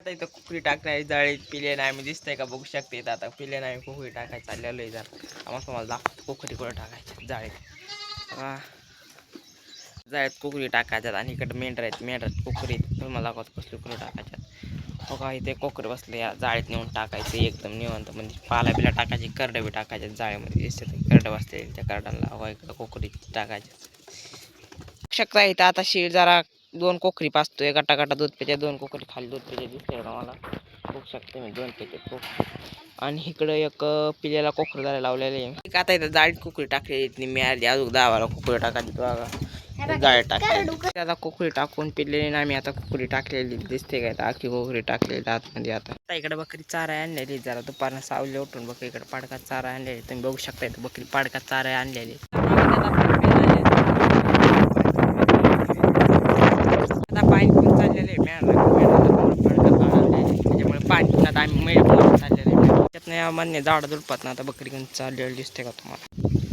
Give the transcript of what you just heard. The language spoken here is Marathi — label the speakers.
Speaker 1: आता इथं कुकरी टाकणारी जाळीत पिले नाही आम्ही दिसतंय का बघू शकते. इथं आता पिले नाही कुकरी टाकायचं चाललेलं आहे. जर मग तुम्हाला दाखवतो कुकरी कुठं टाकायच्या जाळीत. जाळ्यात कुकरी टाकायच्यात आणि इकडे मेंढरात कुकरीत तुम्हाला दाखवतो कसली कुकरी टाकायच्यात. बघा इथे कोकरे बसले या जाळीत नेऊन टाकायचे एकदम निवांत. म्हणजे पाला बिला टाकायचे करडं बी टाकायचे जाळ्यामध्ये दिसते करडं बसते त्या करडांना. बघा इकडं कोकरी टाकायचे शकता. इथं आता शीळ जरा 2 कोकरी पाचतोय गटा दूध पेच्या 2 कोकरी खाली दूध पेच्या दिसते का मला बघू शकते मी 2 पेचे कोकरी. आणि इकडं एक पिल्याला कोकरी झाले लावलेले आहे. आता इथं जाळीत कुकरी टाकली मी आधी अजून 10 कुकरी टाकायची बघा जाळीत टाकली. आता कुकरी टाकून पिलेली ना. मी आता कुकरी टाकलेली दिसते काय आखी कुकरी टाकलेली आतमध्ये. आता इकडे बकरी चारा आणलेली जरा दुपारनं सावली उठून बघ इकडे पाडका चारा आणलेली तुम्ही बघू शकता. इथं बकरी पाडका चारा आणलेली. आता पाणी पण चाललेलं आहे त्याच्यामुळे पाणी पिण्यात आम्ही चाललेलं आहे त्यातनं मान्य झाडं झुडपात ना आता बकरी घेऊन चाललेलं दिसते का तुम्हाला.